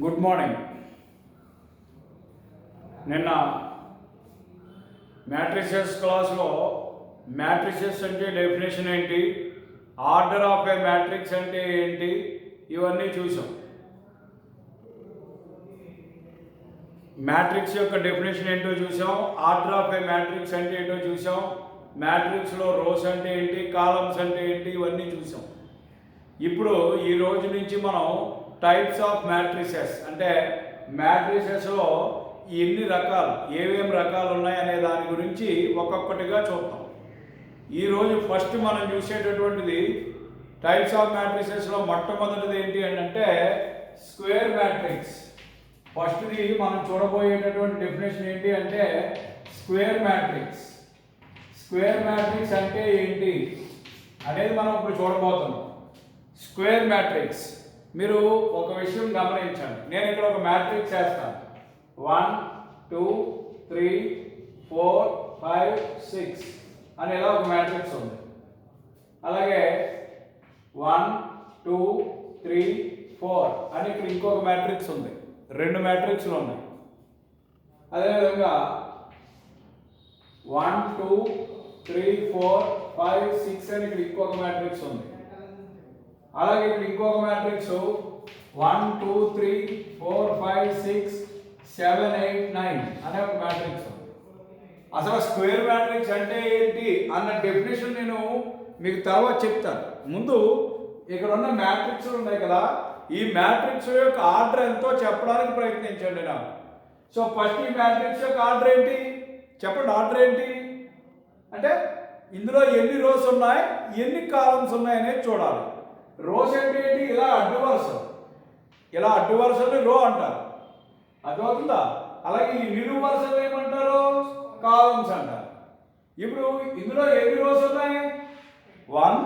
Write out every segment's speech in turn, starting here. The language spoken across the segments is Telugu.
Good morning. నిన్న మ్యాట్రిసెస్ క్లాస్లో మ్యాట్రిసెస్ అంటే డెఫినేషన్ ఏంటి, ఆర్డర్ ఆఫ్ ఏ మ్యాట్రిక్స్ అంటే ఏంటి, ఇవన్నీ చూసాం. మ్యాట్రిక్స్ యొక్క డెఫినేషన్ ఏంటో చూసాం, ఆర్డర్ ఆఫ్ ఏ మ్యాట్రిక్స్ అంటే ఏంటో చూసాం, మ్యాట్రిక్స్లో రోస్ అంటే ఏంటి, కాలమ్స్ అంటే ఏంటి, ఇవన్నీ చూసాం. ఇప్పుడు ఈ రోజు నుంచి మనం టైప్స్ ఆఫ్ మ్యాట్రిసెస్ అంటే మ్యాట్రిసెస్లో ఎన్ని రకాలు, ఏమేమి రకాలు ఉన్నాయనే దాని గురించి ఒక్కొక్కటిగా చూద్దాం. ఈరోజు ఫస్ట్ మనం చూసేటటువంటిది టైప్స్ ఆఫ్ మ్యాట్రిసెస్లో మొట్టమొదటిది ఏంటి అంటే స్క్వేర్ మ్యాట్రిక్స్. ఫస్ట్ది మనం చూడబోయేటటువంటి డెఫినేషన్ ఏంటి అంటే స్క్వేర్ మ్యాట్రిక్స్. స్క్వేర్ మ్యాట్రిక్స్ అంటే ఏంటి అనేది మనం ఇప్పుడు చూడబోతున్నాం. స్క్వేర్ మ్యాట్రిక్స్, మీరు ఒక విషయం గమనించండి. నేను ఇక్కడ ఒక మ్యాట్రిక్స్ వేస్తాను. 1 2 3 4 5 6 అనేలా ఒక మ్యాట్రిక్స్ ఉంది. అలాగే 1 2 3 4 అని ఇక్కడ ఇంకొక మ్యాట్రిక్స్ ఉంది. రెండు మ్యాట్రిక్స్లు ఉన్నాయి. అదేవిధంగా 1 2 3 4 5 6 అని ఇక్కడ ఇంకొక మ్యాట్రిక్స్ ఉంది. అలాగే ఇక్కడ ఇంకొక మ్యాట్రిక్స్ 1 2 3 4 5 6 7 8 9 అనే ఒక మ్యాట్రిక్స్ ఉంది. అసలు స్క్వేర్ మ్యాట్రిక్స్ అంటే ఏంటి అన్న డెఫినేషన్ నేను మీకు తర్వాత చెప్తాను. ముందు ఇక్కడ ఉన్న మ్యాట్రిక్స్లు ఉన్నాయి కదా, ఈ మ్యాట్రిక్స్ యొక్క ఆర్డర్ ఎంతో చెప్పడానికి ప్రయత్నించండి నాకు. సో ఫస్ట్ ఈ మ్యాట్రిక్స్ యొక్క ఆర్డర్ ఏంటి చెప్పండి. ఆర్డర్ ఏంటి అంటే ఇందులో ఎన్ని రోస్ ఉన్నాయి, ఎన్ని కాలమ్స్ ఉన్నాయి అనేది చూడాలి. రోస్ అంటే ఏంటి, ఇలా అడ్డు వరుస, ఇలా అడ్డు వరుసని రో అంటారు, అర్థమవుతుందా? అలాగే ఈ నిలువు వరుసలు ఏమంటారు, కాలమ్స్ అంటారు. ఇప్పుడు ఇందులో ఎన్ని రోస్ ఉన్నాయి, 1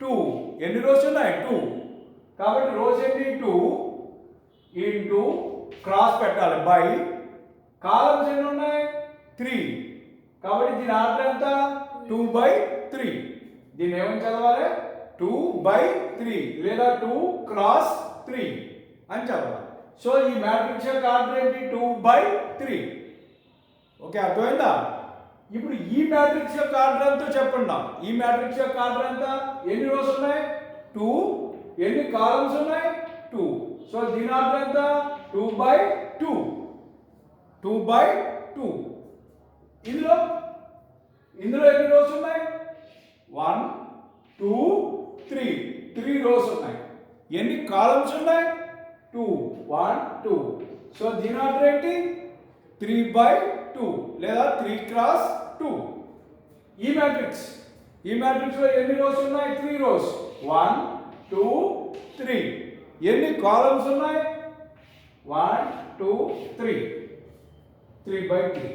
2. ఎన్ని రోస్ ఉన్నాయి, 2. కాబట్టి రోస్ ఏంటి, 2 ఇంటూ క్రాస్ పెట్టాలి బై, కాలమ్స్ ఎన్ని ఉన్నాయి, 3. కాబట్టి దీని ఆర్డర్ ఎంత, 2/3. దీన్ని ఏమని చదవాలి, 2/3 లేదా 2 క్రాస్ 3 అని చదవాలి. సో ఈ మ్యాట్రిక్స్ యొక్క ఆర్డర్ ఏంటి, 2/3. ఓకే, అర్థమైందా? ఇప్పుడు ఈ మ్యాట్రిక్స్ యొక్క ఆర్డర్ ఎంతో చెప్పండి. ఈ మ్యాట్రిక్స్ యొక్క ఆర్డర్ ఎంత, ఎన్ని రోస్ ఉన్నాయి, 2. ఎన్ని కాలమ్స్ ఉన్నాయి, 2. సో దీని ఆర్డర్ ఎంత, 2/2. 2/2. ఇందులో ఎన్ని రోస్ ఉన్నాయి, 1 2 3. 3 రోస్ ఉన్నాయి. ఎన్ని కాలమ్స్ ఉన్నాయి, 2 1 2. సో దీని ఆర్డర్ ఏంటి, 3/2 లేదా 3 క్రాస్ 2. ఈ మ్యాట్రిక్స్ లో ఎన్ని రోస్ ఉన్నాయి, 3 రోస్, 1 2 3. ఎన్ని కాలమ్స్ ఉన్నాయి, 1 2 3. 3/3.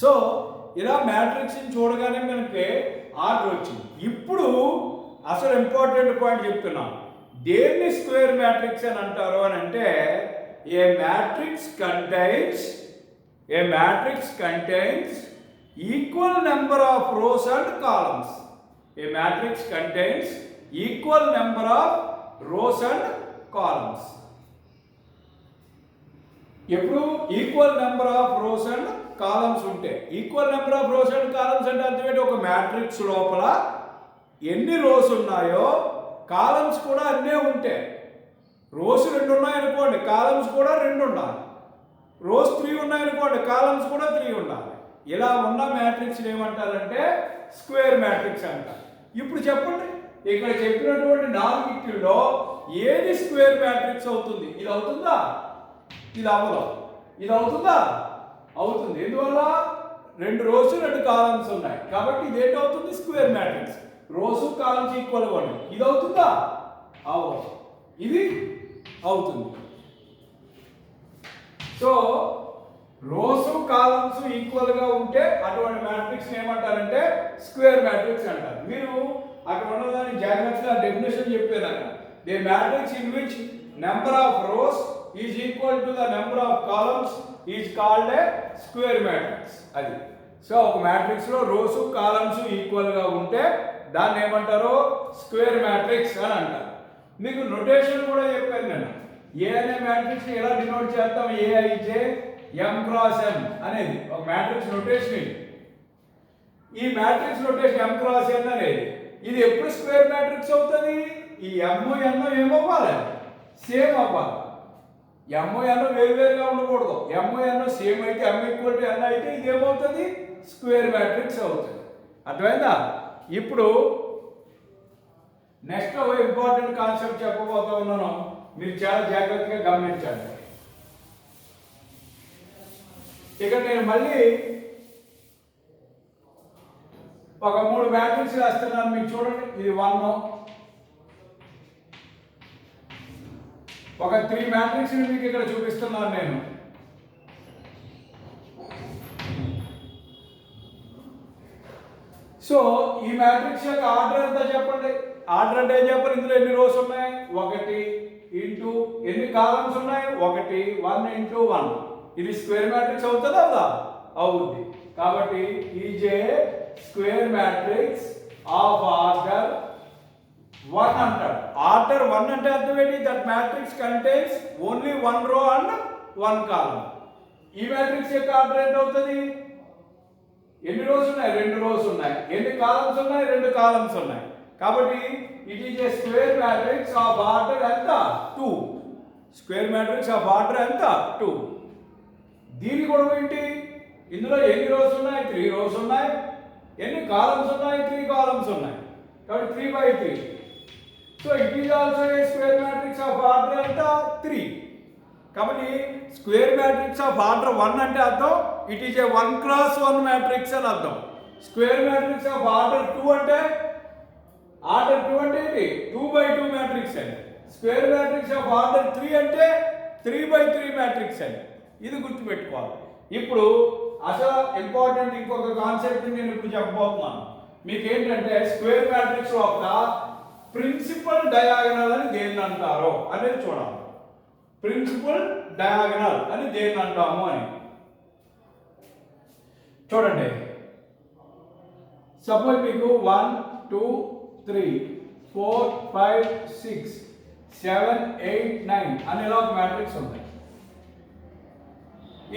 సో ఇలా మ్యాట్రిక్స్ని చూడగానే మనకి ఆర్డర్ వచ్చింది. ఇప్పుడు అసలు ఇంపార్టెంట్ పాయింట్ చెప్తున్నాను. దేన్ని స్క్వేర్ మ్యాట్రిక్స్ అని అంటారు అని అంటే a matrix contains equal number of rows and columns. A matrix contains equal number of rows and columns. ఎప్పుడు equal number of rows and columns ఉంటే, equal number of rows and columns అంటే అర్థమేంటి, ఒక మ్యాట్రిక్స్ లోపల ఎన్ని రోస్ ఉన్నాయో కాలమ్స్ కూడా అన్నే ఉంటే. రోస్ 2 ఉన్నాయనుకోండి, కాలమ్స్ కూడా 2 ఉండాలి. రోస్ 3 ఉన్నాయనుకోండి, కాలమ్స్ కూడా 3 ఉండాలి. ఇలా ఉన్న మ్యాట్రిక్స్ ఏమంటారంటే స్క్వేర్ మ్యాట్రిక్స్ అంటారు. ఇప్పుడు చెప్పండి, ఇక్కడ చెప్పినటువంటి 4 ఏది స్క్వేర్ మ్యాట్రిక్స్ అవుతుంది? ఇది అవుతుందా, ఇది అవ్వదు. ఇది అవుతుందా, అవుతుంది. ఎందువల్ల 2 రోస్ 2 కాలమ్స్ ఉన్నాయి కాబట్టి ఇది ఏంటవుతుంది, స్క్వేర్ మ్యాట్రిక్స్. రోసు కాలమ్స్ ఈక్వల్గా ఉన్నాయి. ఇది అవుతుందా, అవ్వదు. ఇది అవుతుంది. సో రోసు కాలమ్స్ ఈక్వల్గా ఉంటే అటువంటి మ్యాట్రిక్స్ ఏమంటారంటే స్క్వేర్ మ్యాట్రిక్స్ అంటారు. మీరు అక్కడ ఉన్నదాన్ని జాగ్రత్తగా డెఫినేషన్ చెప్పారు. The matrix in which number of rose is equal to the number of columns is called a square matrix. అది. సో ఒక మ్యాట్రిక్స్లో రోసు కాలమ్స్ ఈక్వల్గా ఉంటే దాన్ని ఏమంటారు, స్క్వేర్ మ్యాట్రిక్స్ అని అంటారు. మీకు నొటేషన్ కూడా చెప్పాను నేను. ఏ అనే మ్యాట్రిక్స్ ని ఎలా డినోట్ చేస్తాం? ఏఐజే m క్రాస్ n అనేది ఒక మ్యాట్రిక్స్ నొటేషన్ ఇది. ఈ matrix notation m cross n అనేది ఇది ఎప్పుడు స్క్వేర్ మ్యాట్రిక్స్ అవుతుంది? ఈ m n ఏమవ్వాలి? సేమ్ అవ్వాలి. m n వేరువేరుగా ఉండకూడదు. m n సేమ్ అయితే m ఈక్వల్ టు n అయితే ఇది ఏమవుతుంది? స్క్వేర్ మ్యాట్రిక్స్ అవుతుంది. అర్థమైందా? ఇప్పుడు నెక్స్ట్ ఒక ఇంపార్టెంట్ కాన్సెప్ట్ చెప్పబోతా ఉన్నాను, మీరు చాలా జాగ్రత్తగా గమనించండి. ఇక్కడ నేను మళ్ళీ ఒక 3 మ్యాట్రిక్స్ రాస్తున్నాను, మీకు చూడండి. ఇది 1, ఒక 3 మ్యాట్రిక్స్ మీకు ఇక్కడ చూపిస్తున్నాను నేను. సో ఈ మ్యాట్రిక్స్ యొక్క ఆర్డర్ ఎంత చెప్పండి? ఆర్డర్ అంటే ఏం చెప్పండి? ఇందులో ఎన్ని రోస్ ఉన్నాయి? 1 ఇంటూ ఎన్ని కాలమ్స్ ఉన్నాయి? 1 ఇంటూ 1. ఇది స్క్వేర్ మ్యాట్రిక్స్ అవుతుందా? అవుదా? అవుద్ది. కాబట్టి EJ square matrix of order 1 అంటారు. ఆర్డర్ 1 అంటే అర్థం ఏంటి? దట్ మ్యాట్రిక్స్ కంటైన్స్ ఓన్లీ 1 రో అండ్ 1 కాలమ్. ఈ మ్యాట్రిక్స్ యొక్క ఆర్డర్ ఎంత అవుతుంది? ఎన్ని రోస్ ఉన్నాయి? 2 రోస్ ఉన్నాయి. ఎన్ని కాలమ్స్ ఉన్నాయి? 2 కాలమ్స్ ఉన్నాయి. కాబట్టి it is a square matrix of order ఎంత? 2. స్క్వేర్ మ్యాట్రిక్స్ ఆఫ్ ఆర్డర్ ఎంత? 2. దీని కూడా ఏంటి? ఇందులో ఎన్ని రోస్ ఉన్నాయి? 3 రోస్ ఉన్నాయి. ఎన్ని కాలమ్స్ ఉన్నాయి? 3 కాలమ్స్ ఉన్నాయి. కాబట్టి 3/3. So it is also a square matrix of order ఎంత? 3. కాబట్టి స్క్వేర్ మ్యాట్రిక్స్ ఆఫ్ ఆర్డర్ 1 అంటే అర్థం it is a 1 cross 1 matrix అని అర్థం. స్క్వేర్ మ్యాట్రిక్స్ ఆఫ్ ఆర్డర్ 2 అంటే ఏంటి? 2/2 మ్యాట్రిక్స్ అని. స్క్వేర్ మ్యాట్రిక్స్ ఆఫ్ ఆర్డర్ 3 అంటే 3/3 మ్యాట్రిక్స్ అని. ఇది గుర్తుపెట్టుకోవాలి. ఇప్పుడు అసలు ఇంపార్టెంట్ ఇంకొక కాన్సెప్ట్ నేను ఇప్పుడు చెప్పబోతున్నాను. మీకు ఏంటంటే స్క్వేర్ మ్యాట్రిక్స్ యొక్క ప్రిన్సిపల్ డయాగనల్ అని దేన్ని అంటారో అనేది చూడాలి. ప్రిన్సిపల్ డయాగనల్ అని దేన్ని అంటాము అని చూడండి. సపోజ్ మీకు 1 2 3 4 5 6 7 8 9 అని ఇలా ఒక మ్యాట్రిక్స్ ఉంది.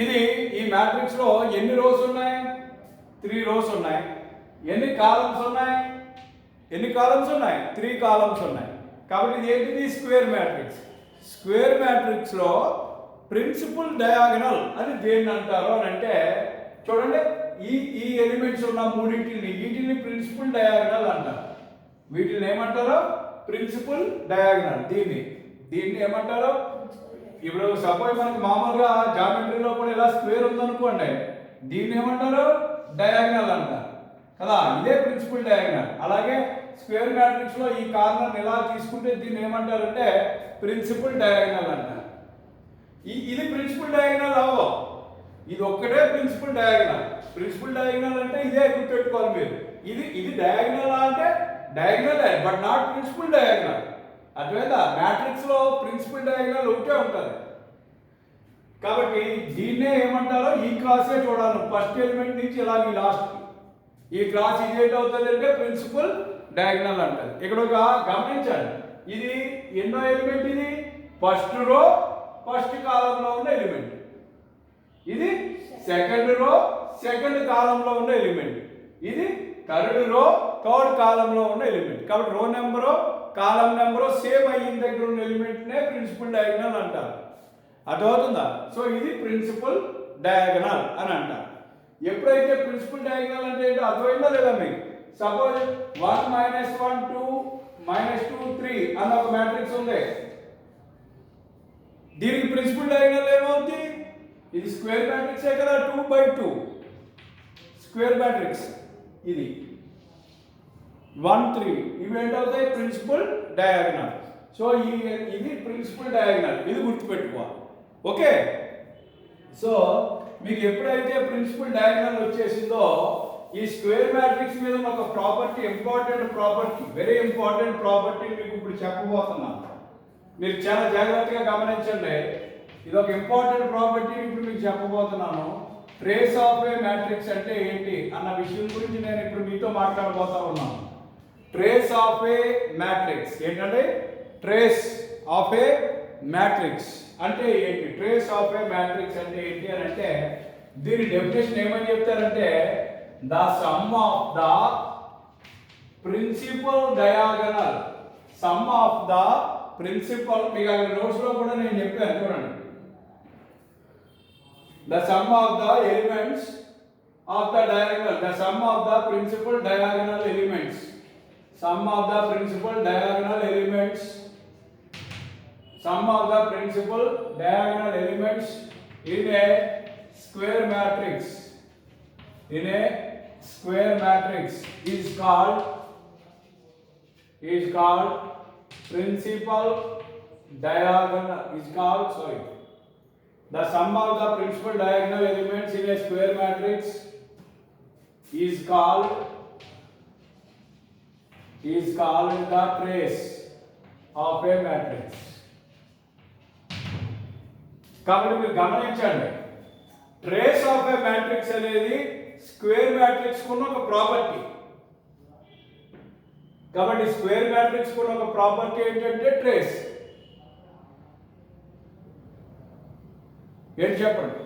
ఇది ఈ మ్యాట్రిక్స్ లో ఎన్ని రోస్ ఉన్నాయి? 3 రోస్ ఉన్నాయి. ఎన్ని కాలమ్స్ ఉన్నాయి? 3 కాలమ్స్ ఉన్నాయి. కాబట్టి ఇది ఏంటిది? Square matrix. స్క్వేర్ మ్యాట్రిక్స్ లో ప్రిన్సిపల్ డయాగనల్ అని దేన్ని అంటారు అని అంటే చూడండి, ఈ ఎలిమెంట్స్ ఉన్న వీటిని ప్రిన్సిపల్ డయాగనల్ అంటారు. వీటిని ఏమంటారు? Principal diagonal. దీన్ని ఏమంటారు? ఇప్పుడు సపోజ్ మనకి మామూలుగా జామెట్రీలో కూడా ఇలా స్క్వేర్ ఉందనుకోండి, దీన్ని ఏమంటారు? డయాగనల్ అంటారు కదా. ఇదే ప్రిన్సిపల్ డయాగనల్. అలాగే స్క్వేర్ మ్యాట్రిక్స్ లో ఈ కార్నర్ ఇలా తీసుకుంటే దీన్ని ఏమంటారంటే ప్రిన్సిపల్ డయాగనల్ అంటారు. ఇది ప్రిన్సిపల్ డయాగనల్ అవ్వ, ఇది ఒక్కటే ప్రిన్సిపల్ డయాగనల్. ప్రిన్సిపల్ డయాగనల్ అంటే ఇదే గుర్తుపెట్టుకోవాలి మీరు. ఇది డయాగనల్ అంటే diagonal but not principal diagonal. అర్థమైందా? మ్యాట్రిక్స్ లో ప్రిన్సిపల్ డయాగనల్ ఒకటే ఉంటుంది. కాబట్టి దీన్నే ఏమంటారో ఈ క్రాసే చూడాలి. ఫస్ట్ ఎలిమెంట్ నుంచి ఇలా లాస్ట్ ఈ క్రాస్ ఇది ఏంటవుతుంది అంటే ప్రిన్సిపల్ డయాగనల్ అంటారు. ఇక్కడ ఒక గమనించండి, ఇది ఎన్నో ఎలిమెంట్? ఇది ఫస్ట్ రో ఫస్ట్ కాలంలో ఉన్న ఎలిమెంట్. ఇది సెకండ్ రో సెకండ్ కాలంలో ఉన్న ఎలిమెంట్. ఇది థర్డ్ రో థర్డ్ కాలంలో ఉన్న ఎలిమెంట్. కాబట్టి రో నెంబరు కాలం నెంబరు సేమ్ అయిన దగ్గర ఉన్న ఎలిమెంట్నే ప్రిన్సిపల్ డయాగనల్ అంటారు. అర్థమవుతుందా? సో ఇది ప్రిన్సిపల్ డయాగనల్ అని అంటారు. ఎప్పుడైతే ప్రిన్సిపల్ డయాగనల్ అంటే ఏంటో అర్థమైందా లేదా మీకు? సపోజ్ 1 -1 2 -2 3 అన్న ఒక మ్యాట్రిక్స్ ఉంది. దీనికి ప్రిన్సిపల్ డయాగనల్ ఏమవుతుంది? ఇది స్క్వేర్ మ్యాట్రిక్సే కదా, 2/2 స్క్వేర్ మ్యాట్రిక్స్. ఇది 1 3 ఇవి ఏంటవుతాయి? Principal diagonal. సో ఇది ప్రిన్సిపల్ డయాగనల్. ఇది గుర్తుపెట్టుకోవాలి. ఓకే. సో మీకు ఎప్పుడైతే ప్రిన్సిపల్ డయాగనల్ వచ్చేసిందో ఈ స్క్వేర్ మ్యాట్రిక్స్ మీద ఒక property, important property, very important property మీకు ఇప్పుడు చెప్పబోతున్నాను. మీరు చాలా జాగ్రత్తగా గమనించండి. ఇది ఒక ఇంపార్టెంట్ ప్రాపర్టీ ఇప్పుడు మీకు చెప్పబోతున్నాను. ట్రేస్ ఆఫ్ ఏ మ్యాట్రిక్స్ అంటే ఏంటి అన్న విషయం గురించి నేను ఇప్పుడు మీతో మాట్లాడబోతా ఉన్నాను. ట్రేస్ ఆఫ్ ఏ మ్యాట్రిక్స్ ఏంటంటే ట్రేస్ ఆఫ్ ఏ మ్యాట్రిక్స్ అంటే ఏంటి, ట్రేస్ ఆఫ్ ఏ మ్యాట్రిక్స్ అంటే ఏంటి అని అంటే దీని డెఫినేషన్ ఏమని చెప్తారంటే the sum of the principal diagonal, sum of the principal, మీకు అక్కడ నోట్స్ లో కూడా నేను చెప్పాను చూడండి, the sum of the elements of the diagonal, the sum of the principal diagonal elements, sum of the principal diagonal elements, sum of the principal diagonal elements in a square matrix, in a square matrix is called principal diagonal, is called, sorry, the sum of the principal diagonal elements in a square matrix is called the trace of a matrix. కాబట్టి మీరు గమనించండి, ట్రేస్ ఆఫ్ ఏ మ్యాట్రిక్స్ అనేది స్క్వేర్ మ్యాట్రిక్స్ కున్న ఒక ప్రాపర్టీ. కాబట్టి స్క్వేర్ మ్యాట్రిక్స్ కున్న ఒక ప్రాపర్టీ ఏంటంటే ట్రేస్. ఏంటి చెప్పండి,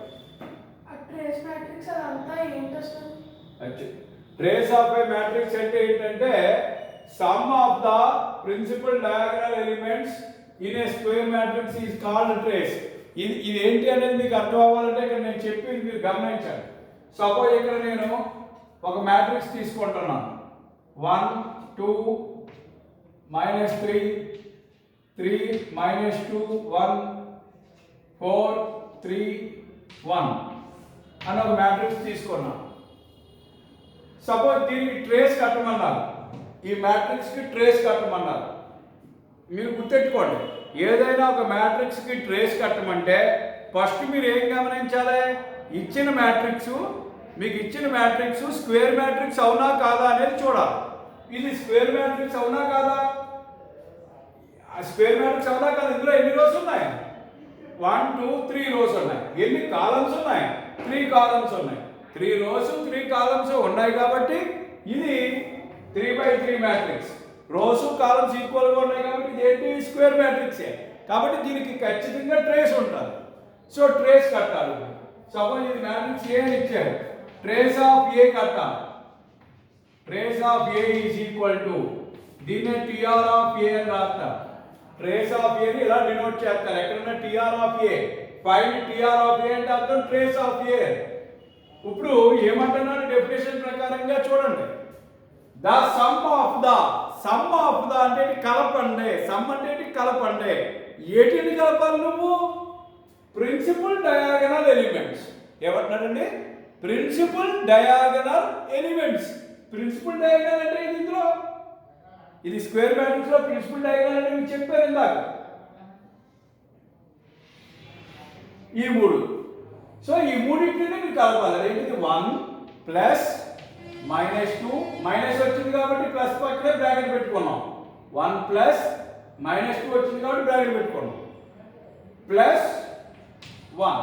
ట్రేస్ మ్యాట్రిక్స్ అదంతా ఏంటి అసలు? ట్రేస్ ఆఫ్ ఏ మ్యాట్రిక్స్ అంటే ఏంటంటే sum of the principal diagonal elements in a square matrix is called trace. ఇది ఏంటి అనేది మీకు అర్థం అవ్వాలంటే ఇక్కడ నేను చెప్పేది మీరు గమనించాలి. సపోజ్ ఇక్కడ నేను ఒక మ్యాట్రిక్స్ తీసుకుంటున్నాను, 1 2 -3 3 -2 1 4 3 1 అని ఒక మ్యాట్రిక్స్ తీసుకున్నాను. సపోజ్ దీనికి ట్రేస్ కట్టమన్నారు, ఈ మ్యాట్రిక్స్ కి ట్రేస్ కట్టమన్నారు. మీరు గుర్తెట్టుకోండి, ఏదైనా ఒక మ్యాట్రిక్స్ కి ట్రేస్ కట్టమంటే ఫస్ట్ మీరు ఏం గమనించాలి, ఇచ్చిన మ్యాట్రిక్స్, మీకు ఇచ్చిన మ్యాట్రిక్స్ స్క్వేర్ మ్యాట్రిక్స్ అవునా కాదా అనేది చూడాలి. ఇది స్క్వేర్ మ్యాట్రిక్స్ అవునా కాదా, స్క్వేర్ మ్యాట్రిక్స్ అవునా కాదా, ఇందులో ఎన్ని రోస్ ఉన్నాయి, 1 2 3 రోస్ ఉన్నాయి. ఎన్ని కాలమ్స్ ఉన్నాయి, 3 కాలమ్స్ ఉన్నాయి. 3 రోస్ 3 కాలమ్స్ ఉన్నాయి కాబట్టి ఇది 3/3 మ్యాట్రిక్స్. రోస్ కాలమ్స్ ఈక్వల్ గా ఉన్నాయి కాబట్టి ఇది ఏంటి, స్క్వేర్ మ్యాట్రిక్సే. కాబట్టి దీనికి ఖచ్చితంగా ట్రేస్ ఉంటుంది. సో ట్రేస్ కట్టాలి. సపోజ్ ఇది మ్యాట్రిక్స్ ఏ అని ఇచ్చారు, ట్రేస్ ఆఫ్ ఏ కట్టాలి. Trace of A is equal to, దీన్నే టిఆర్ ఆఫ్ ఏ అని రాస్తారు. ట్రేస్ ఆఫ్ ఏ ని ఇలా డినోట్ చేస్తారు, ఎక్కడన్నా TR of A, find TR of A అంటే అర్థం ట్రేస్ ఆఫ్ ఏ. ఇప్పుడు ఏమంటున్నారు డెఫినేషన్ ప్రకారంగా చూడండి, the sum of the, sum of the అంటే కలపండి, సమ్ అంటే కలపండి. ఏటిని కలపాలి నువ్వు, ప్రిన్సిపల్ డయాగనల్ ఎలిమెంట్స్. ఏమంటున్నారండి, principal diagonal elements. Principal diagonal అంటే ఇది, ఇందులో ఇది స్క్వేర్ మ్యాట్రిక్స్ లో ప్రిన్సిపల్ డయాగనల్ అంటే మీకు చెప్పారు ఇందాక, ఈ మూడు. సో ఈ మూడింటిని మీరు కలపాలి. ఏంటిది, 1 ప్లస్ -2, మైనస్ వచ్చింది కాబట్టి ప్లస్ పక్కనే బ్రాకెట్ పెట్టుకున్నాం. 1 ప్లస్ -2 వచ్చింది కాబట్టి బ్రాకెట్ పెట్టుకున్నాం, ప్లస్ 1.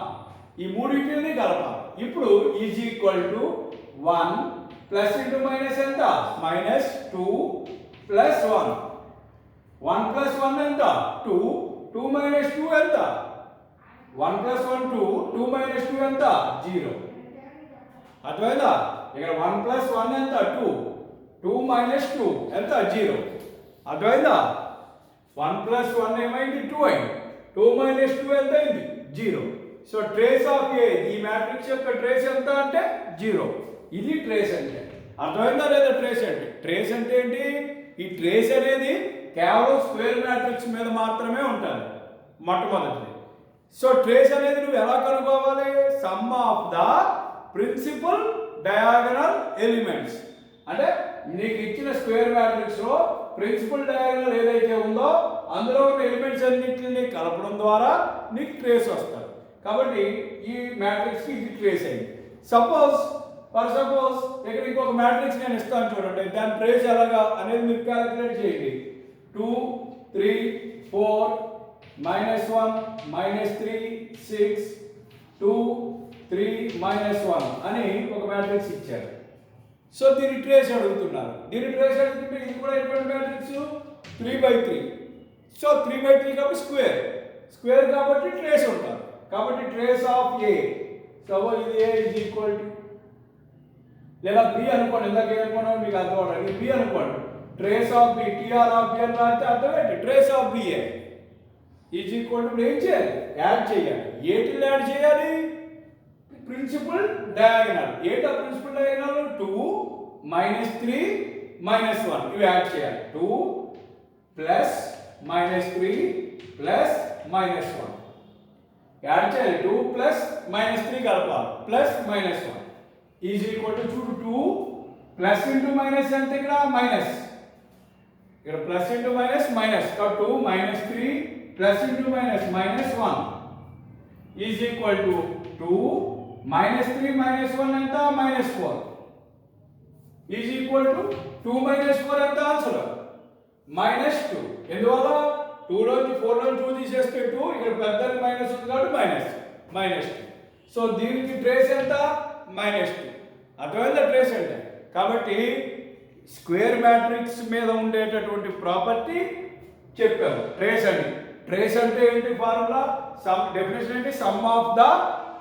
ఈ మూడింటిని కలపాలి. ఇప్పుడు is equal to 1 plus into minus ఎంత, -2 ప్లస్ 1. 1 ప్లస్ 1 ఎంత, 2. 2 - 2 ఎంత, 1 ప్లస్ 1 2, 2 - 2 ఎంత, 0. అర్థమైందా, ఇక్కడ 1 ప్లస్ 1 ఎంత, 2. 2 - 2 ఎంత, 0. అర్థమైందా, 1 ప్లస్ 1 ఏమైంది, 2 అయింది. 2 - 2 ఎంత అయింది, 0. సో ట్రేస్ ఆఫ్ ఏ, ఈ మ్యాట్రిక్స్ యొక్క ట్రేస్ ఎంత అంటే 0. ఇది ట్రేస్ అంటే. అర్థమైందా లేదా, ట్రేస్ అంటే, ట్రేస్ అంటే ఏంటి, ఈ ట్రేస్ అనేది కేవలం స్క్వేర్ మ్యాట్రిక్స్ మీద మాత్రమే ఉంటుంది మొట్టమొదటిది. సో ట్రేస్ అనేది నువ్వు ఎలా కనుక్కోవాలి, sum of the principal diagonal elements. అంటే నీకు ఇచ్చిన స్క్వేర్ మ్యాట్రిక్స్ లో ప్రిన్సిపల్ డయాగనల్ ఏదైతే ఉందో అందులో ఉన్న ఎలిమెంట్స్ అన్నింటిని కలపడం ద్వారా నీకు ట్రేస్ వస్తుంది. కాబట్టి ఈ మ్యాట్రిక్స్ కి ఇది ట్రేస్ అయింది. సపోజ్ ఇక్కడ ఇంకొక మ్యాట్రిక్స్ నేను ఇస్తాను చూడండి, దాని ట్రేస్ ఎలాగా అనేది మీరు క్యాలిక్యులేట్ చేయండి. 2 3 4 -1 -3 6 2 3 -1 అని ఒక మ్యాట్రిక్స్ ఇచ్చారు. సో దీని ట్రేస్ అడుగుతున్నారు. దీని ట్రేస్ అడుగుతుంటే ఇది కూడా ఎటువంటి మ్యాట్రిక్స్, 3/3. సో 3/3 కాబట్టి స్క్వేర్. స్క్వేర్ కాబట్టి ట్రేస్ ఉంటుంది. కాబట్టి ట్రేస్ ఆఫ్ ఏ, సో ఇది ఏ ఈజ్ ఈక్వల్ టు, లేదా బి అనుకోండి, ఇందాక ఏమనుకున్నాం మీకు అర్థం అవ్వడానికి, బి అనుకోండి, trace of b, TR of b అని రాస్తే అర్థం ఏంటి, trace of b a is equal to ఏం చేయాలి, యాడ్ చేయాలి. ఏటిని యాడ్ చేయాలి, ప్రిన్సిపల్ డయాగనల్. ఏంటా ప్రిన్సిపల్ డయాగనల్, 2 -3 -1 ఇవి యాడ్ చేయాలి. 2 ప్లస్ -3 ప్లస్ -1 యాడ్ చేయాలి. 2 ప్లస్ -3 కలపాలి, ప్లస్ -1 ఈజ్ ఈక్వల్ టు, చూడు 2 ప్లస్ ఇంటూ మైనస్ ఎంత, ఇక్కడ మైనస్, ఇక్కడ ప్లస్ ఇంటూ మైనస్ మైనస్, కాబట్టి 2 -3 plus into minus -1 is equal to 2 -3 -1 ఎంత, -4 ఈజ్ ఈక్వల్ టు 2 -4 ఎంత ఆన్సర్, -2. ఎందువల్ల 2 లోంచి 4 లోంచి 2 తీసేస్తే 2, ఇక్కడ పెద్ద మైనస్ ఉంది కాబట్టి మైనస్ 2. సో దీనికి ట్రేస్ ఎంత, -2. అర్థమైందా ట్రేస్ అంటే? కాబట్టి స్క్వేర్ మ్యాట్రిక్స్ మీద ఉండేటటువంటి ప్రాపర్టీ చెప్పాము ట్రేస్ అని. ట్రేస్ అంటే ఏంటి ఫార్ములా, సమ్ డెఫినేషన్ ఏంటి, sum of the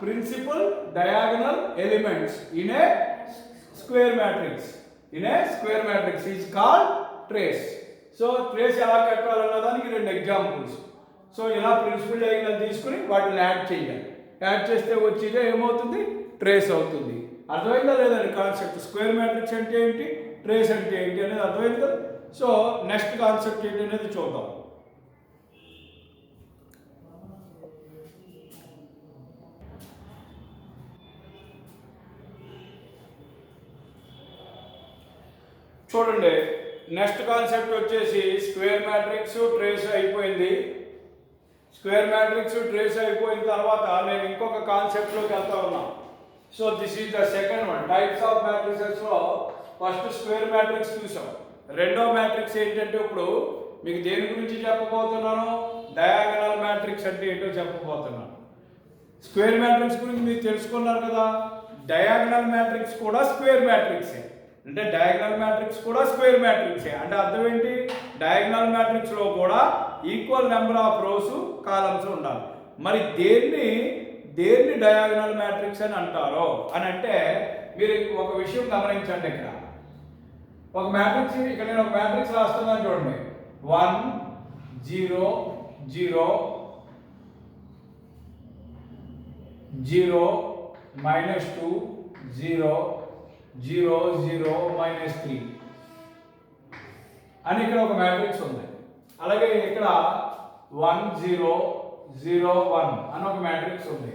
principal diagonal elements in a square matrix, is called trace. So trace ఎలా కట్టాలన్న దానికి 2 ఎగ్జాంపుల్స్. సో ఇలా ప్రిన్సిపల్ డయాగనల్ తీసుకుని వాటిని యాడ్ చేయాలి. యాడ్ చేస్తే వచ్చేదే ఏమవుతుంది, ట్రేస్ అవుతుంది. అర్థమైందా లేదండి కాన్సెప్ట్, స్క్వేర్ మ్యాట్రిక్స్ అంటే ఏంటి, ట్రేస్ అంటే ఏంటి అనేది అర్థమైంది కదా. సో నెక్స్ట్ కాన్సెప్ట్ ఏంటి అనేది చూద్దాం. చూడండి, నెక్స్ట్ కాన్సెప్ట్ వచ్చేసి స్క్వేర్ మ్యాట్రిక్స్ ట్రేస్ అయిపోయింది. స్క్వేర్ మ్యాట్రిక్స్ ట్రేస్ అయిపోయిన తర్వాత నేను ఇంకొక కాన్సెప్ట్లోకి వెళ్తా ఉన్నాను. So this is the second one. Types of మ్యాట్రిసెస్లో ఫస్ట్ స్క్వేర్ మ్యాట్రిక్స్ చూసాం. రెండో మ్యాట్రిక్స్ ఏంటంటే ఇప్పుడు మీకు దేని గురించి చెప్పబోతున్నాను, డయాగనల్ మ్యాట్రిక్స్ అంటే ఏంటో చెప్పబోతున్నాను. స్క్వేర్ మ్యాట్రిక్స్ గురించి మీరు తెలుసుకున్నారు కదా, డయాగనల్ మ్యాట్రిక్స్ కూడా స్క్వేర్ మ్యాట్రిక్సే. అంటే డయాగనల్ మ్యాట్రిక్స్ కూడా స్క్వేర్ మ్యాట్రిక్సే అంటే అర్థం ఏంటి, డయాగనల్ మ్యాట్రిక్స్లో కూడా equal number of rows columns ఉండాలి. మరి దేన్ని డయాగనల్ మ్యాట్రిక్స్ అని అంటారో అని అంటే మీరు ఒక విషయం గమనించండి. ఇక్కడ ఒక మ్యాట్రిక్స్, ఇక్కడ నేను ఒక మ్యాట్రిక్స్ రాస్తున్నాను చూడండి, 1 0 0 0 -2 0 0 0 -3 అని ఇక్కడ ఒక మ్యాట్రిక్స్ ఉంది. అలాగే ఇక్కడ 1 0 0 1 అని ఒక మ్యాట్రిక్స్ ఉంది.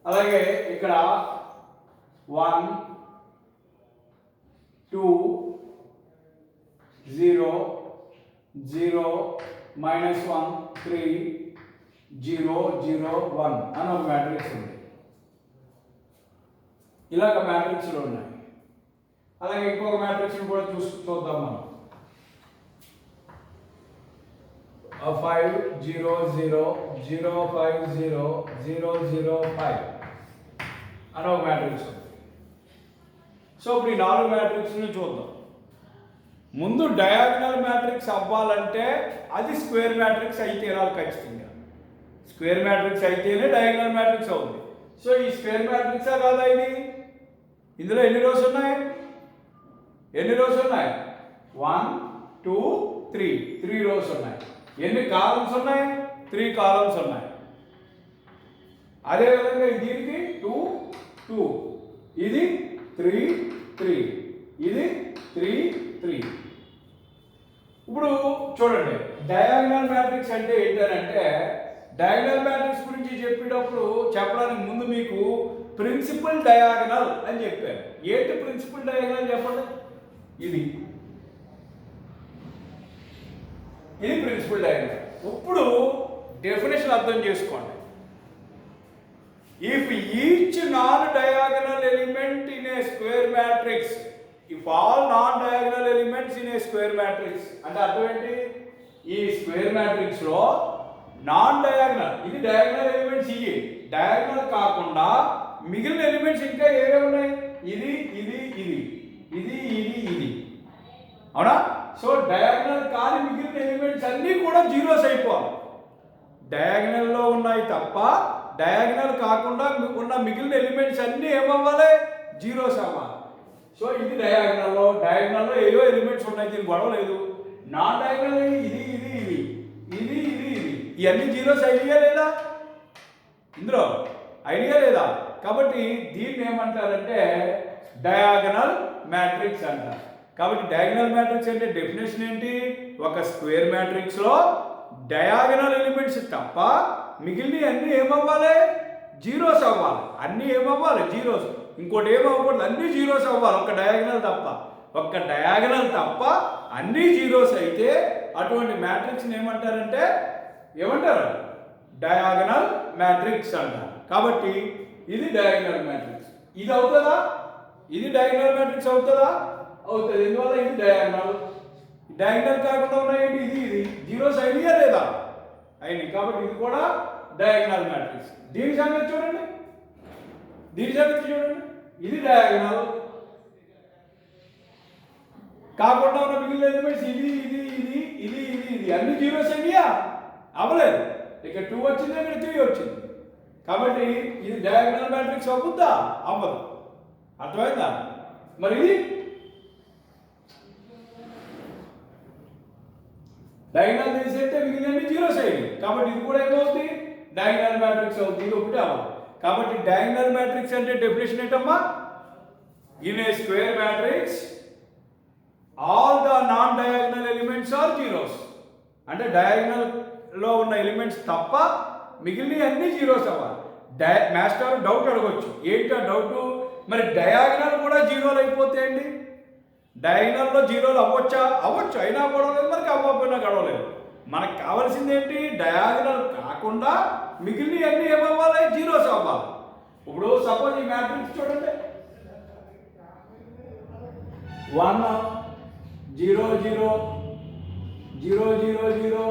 అలాగే ఇక్కడ 1 2 0 0 -1 3 0 0 1 అని ఒక మ్యాట్రిక్స్ ఉంది. ఇలాగ మ్యాట్రిక్స్లు ఉన్నాయి. అలాగే ఇంకొక మ్యాట్రిక్స్ని కూడా చూద్దాం మనం. 5 0 0 0 5 0 0 0 5 అని ఒక మ్యాట్రిక్స్ ఉంది. సో ఇప్పుడు ఈ 4 మ్యాట్రిక్స్ని చూద్దాం. ముందు డయాగనల్ మ్యాట్రిక్స్ అవ్వాలంటే అది స్క్వేర్ మ్యాట్రిక్స్ అయితే తీరాలి ఖచ్చితంగా. స్క్వేర్ మ్యాట్రిక్స్ అయితేనే డయాగనల్ మ్యాట్రిక్స్ అవుతుంది. సో ఈ స్క్వేర్ మ్యాట్రిక్సా కాదా ఇది? ఇందులో ఎన్ని రోస్ ఉన్నాయి? 1 2 3 రోస్ ఉన్నాయి. ఎన్ని కాలమ్స్ ఉన్నాయి? 3 కాలమ్స్ ఉన్నాయి. అదేవిధంగా దీనికి 2 2, ఇది 3 3, ఇది 3 3. ఇప్పుడు చూడండి, డయాగనల్ మ్యాట్రిక్స్ అంటే ఏంటంటే, డయాగనల్ మ్యాట్రిక్స్ గురించి చెప్పేటప్పుడు చెప్పడానికి ముందు మీకు ప్రిన్సిపల్ డయాగనల్ అని చెప్పారు. ఏంటి ప్రిన్సిపల్ డయాగనల్ చెప్పండి. ఇది ప్రిన్సిపల్ డయాగనల్. ఇప్పుడు డెఫినేషన్ అర్థం చేసుకోండి. If each non diagonal element in a square matrix, if all non diagonal elements in a square matrix అంటే అర్థం ఏంటి, ఈ స్క్వేర్ మ్యాట్రిక్స్ లో నాన్ డయాగనల్, ఇది డయాగనల్ ఎలిమెంట్స్, ఇవి డయాగనల్ కాకుండా మిగిలిన ఎలిమెంట్స్ ఇంకా ఏవే ఉన్నాయి, ఇది ఇది ఇది ఇది ఇది ఇది, అవునా? సో డయాగనల్ కాని మిగిలిన ఎలిమెంట్స్ అన్నీ కూడా జీరోస్ అయిపోవాలి. డయాగ్నల్లో ఉన్నాయి తప్ప డయాగ్నల్ కాకుండా ఉన్న మిగిలిన ఎలిమెంట్స్ అన్నీ ఏమవ్వాలి, జీరోస్ అవ్వాలి. సో ఇది డయాగ్నల్లో ఏవో ఎలిమెంట్స్ ఉన్నాయి, దీనికి గొడవ లేదు. నాన్ డయాగ్నల్ ఇది ఇది ఇది ఇది ఇది ఇది ఇవన్నీ జీరోస్ ఐడియా లేదా, ఇందులో ఐడియా లేదా? కాబట్టి దీన్ని ఏమంటారంటే డయాగనల్ మ్యాట్రిక్స్ అంటారు. కాబట్టి డయాగనల్ మ్యాట్రిక్స్ అంటే డెఫినేషన్ ఏంటి, ఒక స్క్వేర్ మ్యాట్రిక్స్లో డయాగనల్ ఎలిమెంట్స్ తప్ప మిగిలిన అన్నీ ఏమవ్వాలి, జీరోస్ అవ్వాలి. అన్నీ ఏమవ్వాలి, జీరోస్. ఇంకోటి ఏమవ్వకూడదు, అన్నీ జీరోస్ అవ్వాలి. ఒక డయాగనల్ తప్ప అన్నీ జీరోస్ అయితే అటువంటి మ్యాట్రిక్స్ని ఏమంటారంటే ఏమంటారు, డయాగనల్ మ్యాట్రిక్స్ అంటారు. కాబట్టి ఇది డయాగనల్ మ్యాట్రిక్స్. ఇది అవుతుందా, ఇది డయాగనల్ మ్యాట్రిక్స్ అవుతుందా, అవుతుంది. ఎందువల్ల ఇది డయాగనల్ కాకుండా ఉన్నాయి ఇది ఇది జీరోస్ ఐడియా లేదా, అయింది. కాబట్టి ఇది కూడా డయాగనల్ మ్యాట్రిక్స్. దీని సంగతి చూడండి, ఇది డయాగనల్ కాకుండా ఉన్న మిగిలిన ఎలిమెంట్స్ ఇది ఇది ఇది ఇది ఇది ఇది అన్ని జీరోస్ ఐడియా అవ్వలేదు. ఇక్కడ 2 వచ్చింది, ఇక్కడ 3 వచ్చింది. కాబట్టి ఇది డయాగనల్ మ్యాట్రిక్స్ అవుతుందా, అవ్వదు. అర్థమైందా? మరి ఇది డయాగనల్ తీసేస్తే మిగిలిన జీరోస్ అయ్యింది. కాబట్టి ఇది కూడా ఏమవుతుంది, డయాగనల్ మ్యాట్రిక్స్ అవుతుంది. ఇది ఒకటి అవ్వదు. కాబట్టి డయాగనల్ మ్యాట్రిక్స్ అంటే డెఫినేషన్ ఏంటమ్మా, in a square matrix all the non diagonal elements are zeros. అంటే డయాగనల్ లో ఉన్న ఎలిమెంట్స్ తప్ప మిగిలిన అన్ని జీరోస్ అవ్వాలి. మాస్టర్ డౌట్ అడగొచ్చు, ఏంటో డౌట్, మరి డయాగనల్ కూడా జీరోలు అయిపోతే అండి, డయాగనల్లో జీరోలు అవ్వచ్చు, అయినా గొడవలేదు, మనకి అవ్వకపోయినా గొడవలేదు. మనకు కావాల్సింది ఏంటి, డయాగనల్ కాకుండా మిగిలిన అన్ని ఏమవ్వాలి, జీరోస్ అవ్వాలి. ఇప్పుడు సపోజ్ ఈ మ్యాట్రిక్స్ చూడండి, 1 0 0 0 0 0